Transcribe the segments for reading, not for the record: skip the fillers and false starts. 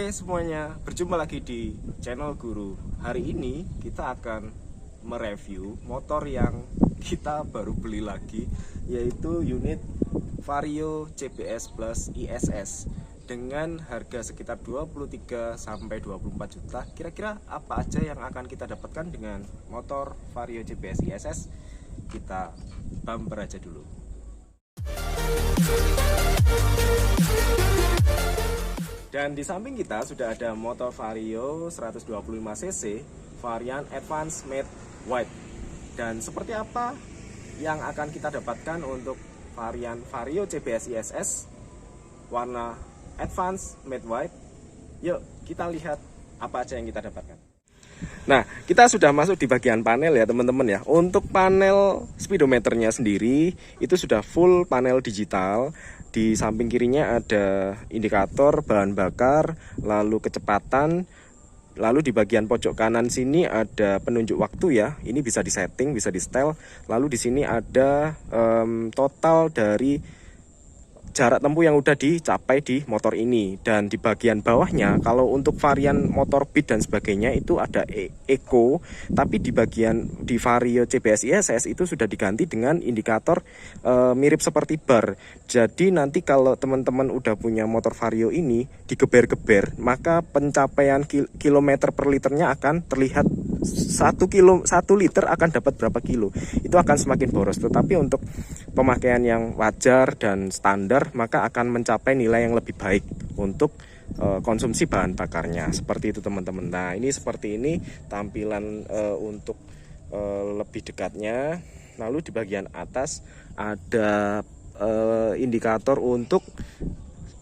Oke semuanya, berjumpa lagi di channel Guru. Hari ini kita akan mereview motor yang kita baru beli lagi, yaitu unit Vario CBS Plus ISS dengan harga sekitar 23 sampai 24 juta. Kira-kira apa aja yang akan kita dapatkan dengan motor Vario CBS ISS? Kita bumper aja dulu. Dan di samping kita sudah ada motor Vario 125cc varian Advance Matte White. Dan seperti apa yang akan kita dapatkan untuk varian Vario CBS ISS warna Advance Matte White? Yuk kita lihat apa aja yang kita dapatkan. Nah, kita sudah masuk di bagian panel ya teman-teman ya. Untuk panel speedometernya sendiri itu sudah full panel digital. Di samping kirinya ada indikator bahan bakar, lalu kecepatan. Lalu di bagian pojok kanan sini ada penunjuk waktu ya. Ini bisa disetting, bisa di setel. Lalu di sini ada total dari jarak tempuh yang udah dicapai di motor ini. Dan di bagian bawahnya kalau untuk varian motor Beat dan sebagainya itu ada Eco, tapi di bagian di Vario CBS ISS itu sudah diganti dengan indikator mirip seperti bar. Jadi nanti kalau teman-teman udah punya motor Vario ini digeber-geber, maka pencapaian kilometer per liternya akan terlihat 1 liter akan dapat berapa kilo. Itu akan semakin boros. Tetapi untuk pemakaian yang wajar dan standar maka akan mencapai nilai yang lebih baik untuk konsumsi bahan bakarnya. Seperti itu teman-teman. Nah ini seperti ini tampilan untuk lebih dekatnya. Lalu di bagian atas ada indikator untuk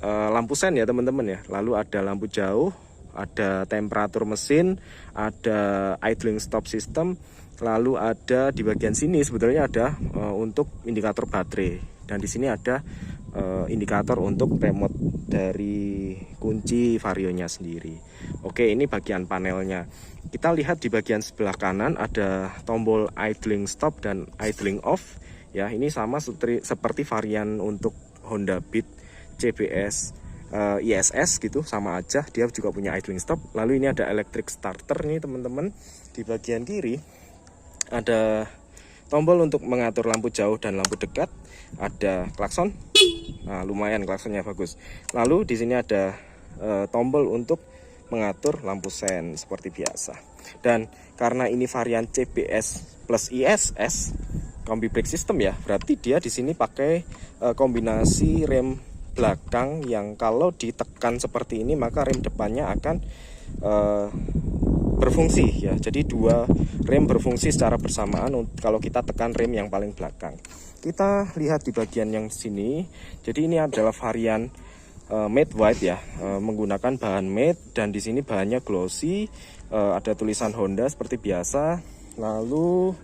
lampu sen ya teman-teman ya. Lalu ada lampu jauh, ada temperatur mesin, ada idling stop system. Lalu ada di bagian sini sebetulnya ada untuk indikator baterai. Dan di sini ada indikator untuk remote dari kunci Varionya sendiri. Oke, ini bagian panelnya. Kita lihat di bagian sebelah kanan ada tombol idling stop dan idling off. Ya, ini sama seperti varian untuk Honda Beat CBS ISS gitu, sama aja. Dia juga punya idling stop. Lalu ini ada electric starter nih teman-teman. Di bagian kiri ada tombol untuk mengatur lampu jauh dan lampu dekat, ada klakson. Nah, lumayan klaksonnya bagus. Lalu di sini ada tombol untuk mengatur lampu sen seperti biasa. Dan karena ini varian CBS Plus ISS combi brake system ya, berarti dia di sini pakai kombinasi rem belakang yang kalau ditekan seperti ini maka rem depannya akan berfungsi ya. Jadi dua rem berfungsi secara bersamaan kalau kita tekan rem yang paling belakang. Kita lihat di bagian yang sini. Jadi ini adalah varian matte white ya, menggunakan bahan matte dan di sini bahannya glossy, ada tulisan Honda seperti biasa. Lalu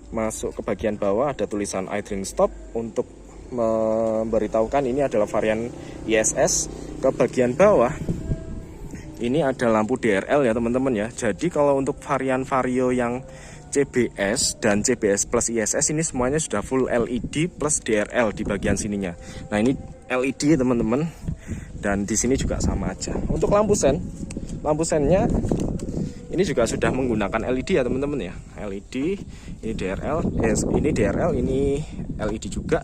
masuk ke bagian bawah ada tulisan idling stop untuk memberitahukan ini adalah varian ISS. Ke bagian bawah ini ada lampu DRL ya teman-teman ya. Jadi kalau untuk varian Vario yang CBS dan CBS Plus ISS ini semuanya sudah full LED plus DRL di bagian sininya. Nah ini LED teman-teman. Dan di sini juga sama aja. Untuk lampu sennya ini juga sudah menggunakan LED ya teman-teman ya. LED, ini DRL, ini DRL, ini LED juga.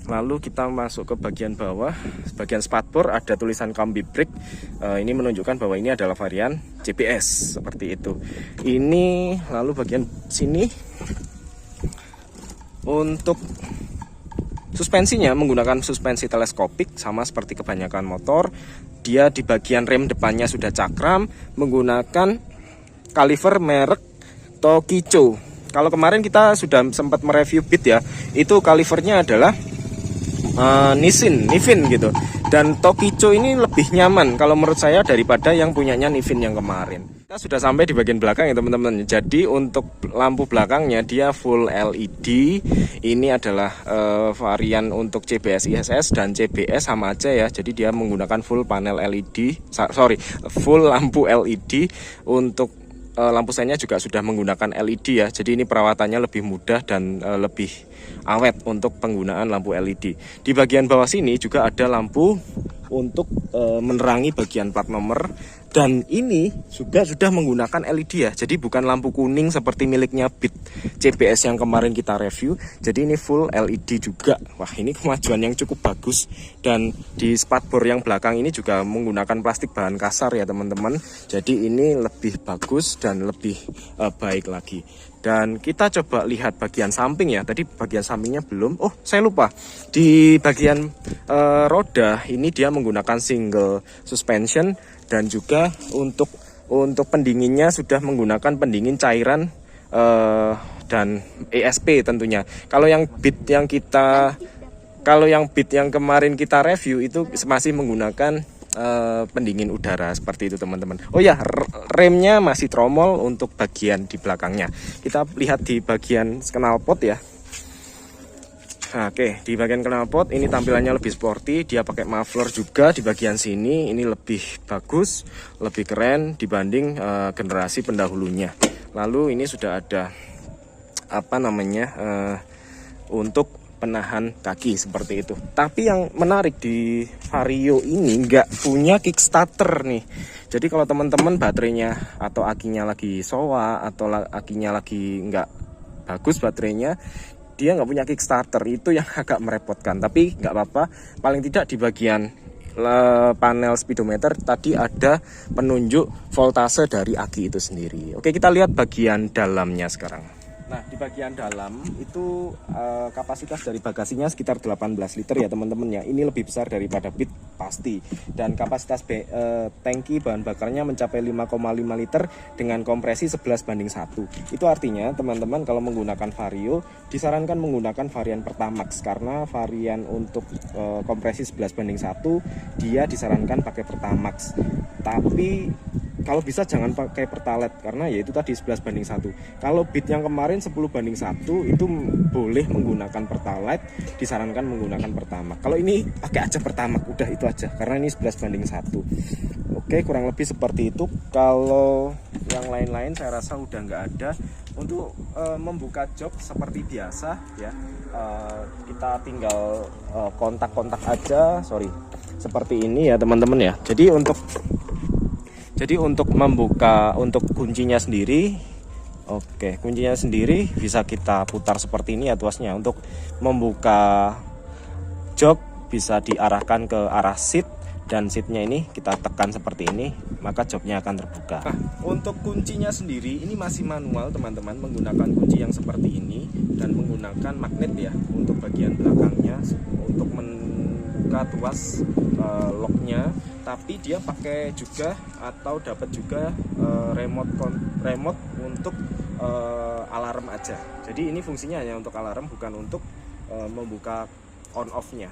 Lalu kita masuk ke bagian bawah, bagian spakbor ada tulisan combi brake. Ini menunjukkan bahwa ini adalah varian CBS seperti itu. Ini lalu bagian sini untuk suspensinya menggunakan suspensi teleskopik sama seperti kebanyakan motor. Dia di bagian rem depannya sudah cakram menggunakan kaliper merek Tokicho. Kalau kemarin kita sudah sempat mereview Beat ya, itu kalipernya adalah Nifin gitu. Dan Tokicho ini lebih nyaman kalau menurut saya daripada yang punyanya Nifin yang kemarin. Kita sudah sampai di bagian belakang ya teman-teman. Jadi untuk lampu belakangnya dia full LED. Ini adalah varian untuk CBS ISS dan CBS sama aja ya. Jadi dia menggunakan full panel LED, full lampu LED. Untuk lampu sennya juga sudah menggunakan LED ya. Jadi ini perawatannya lebih mudah dan lebih awet untuk penggunaan lampu LED. Di bagian bawah sini juga ada lampu untuk menerangi bagian plat nomor Dan ini juga sudah menggunakan LED ya. Jadi bukan lampu kuning seperti miliknya Beat CBS yang kemarin kita review. Jadi ini full LED juga. Wah, ini kemajuan yang cukup bagus. Dan di spatbor yang belakang ini juga menggunakan plastik bahan kasar ya teman-teman. Jadi ini lebih bagus dan lebih baik lagi. Dan kita coba lihat bagian samping ya. Tadi bagian sampingnya belum. Oh, saya lupa. Di bagian roda ini dia menggunakan single suspension. Dan juga untuk pendinginnya sudah menggunakan pendingin cairan dan ESP tentunya. Kalau yang Beat yang kemarin kita review itu masih menggunakan pendingin udara seperti itu teman-teman. Oh ya, remnya masih tromol untuk bagian di belakangnya. Kita lihat di bagian knalpot ya. Oke, di bagian knalpot ini tampilannya lebih sporty, dia pakai muffler juga di bagian sini. Ini lebih bagus, lebih keren dibanding generasi pendahulunya. Lalu ini sudah ada untuk penahan kaki seperti itu. Tapi yang menarik di Vario ini nggak punya kickstarter nih. Jadi kalau teman-teman baterainya atau akinya lagi sowa atau akinya lagi nggak bagus baterainya, dia nggak punya kickstarter, itu yang agak merepotkan. Tapi nggak apa-apa, paling tidak di bagian panel speedometer tadi ada penunjuk voltase dari aki itu sendiri. Oke, kita lihat bagian dalamnya sekarang. Nah, di bagian dalam itu kapasitas dari bagasinya sekitar 18 liter ya teman-teman ya. Ini lebih besar daripada Beat pasti. Dan kapasitas tangki bahan bakarnya mencapai 5,5 liter dengan kompresi 11:1. Itu artinya teman-teman kalau menggunakan Vario disarankan menggunakan varian Pertamax, karena varian untuk kompresi 11:1 dia disarankan pakai Pertamax. Tapi kalau bisa jangan pakai Pertalite karena ya itu tadi 11:1. Kalau Beat yang kemarin 10:1 itu boleh menggunakan Pertalite, disarankan menggunakan Pertamax. Kalau ini pakai aja Pertamax, udah itu aja karena ini 11:1. Oke, kurang lebih seperti itu. Kalau yang lain-lain saya rasa udah nggak ada. Untuk membuka jok seperti biasa ya, kita tinggal kontak-kontak aja, seperti ini ya teman-teman ya. Jadi untuk membuka, untuk kuncinya sendiri, oke, kuncinya sendiri bisa kita putar seperti ini ya tuasnya. Untuk membuka jok bisa diarahkan ke arah seat, dan seatnya ini kita tekan seperti ini, maka joknya akan terbuka. Nah, untuk kuncinya sendiri ini masih manual teman-teman, menggunakan kunci yang seperti ini dan menggunakan magnet ya untuk bagian belakangnya untuk membuka tuas locknya. Tapi dia pakai juga atau dapat juga remote untuk alarm aja. Jadi ini fungsinya hanya untuk alarm, bukan untuk membuka on off-nya.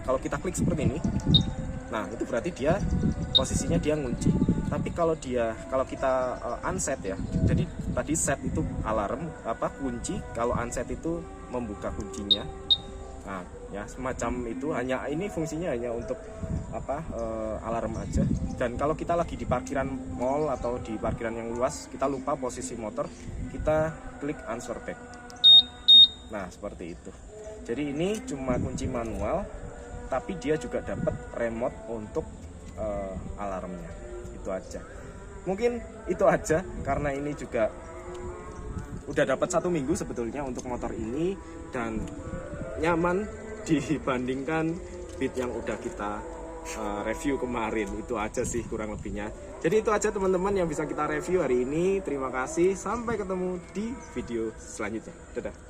Kalau kita klik seperti ini, nah itu berarti dia posisinya dia ngunci. Tapi kalau kita unset ya, jadi tadi set itu alarm kunci, kalau unset itu membuka kuncinya. Nah ya semacam itu, hanya ini fungsinya hanya untuk alarm aja. Dan kalau kita lagi di parkiran mall atau di parkiran yang luas, kita lupa posisi motor, kita klik answer back. Nah seperti itu. Jadi ini cuma kunci manual, tapi dia juga dapat remote untuk alarmnya. Itu aja. Mungkin itu aja, karena ini juga udah dapat 1 minggu sebetulnya untuk motor ini, dan nyaman dibandingkan Beat yang udah kita review kemarin. Itu aja sih kurang lebihnya. Jadi itu aja teman-teman yang bisa kita review hari ini. Terima kasih, sampai ketemu di video selanjutnya. Dadah.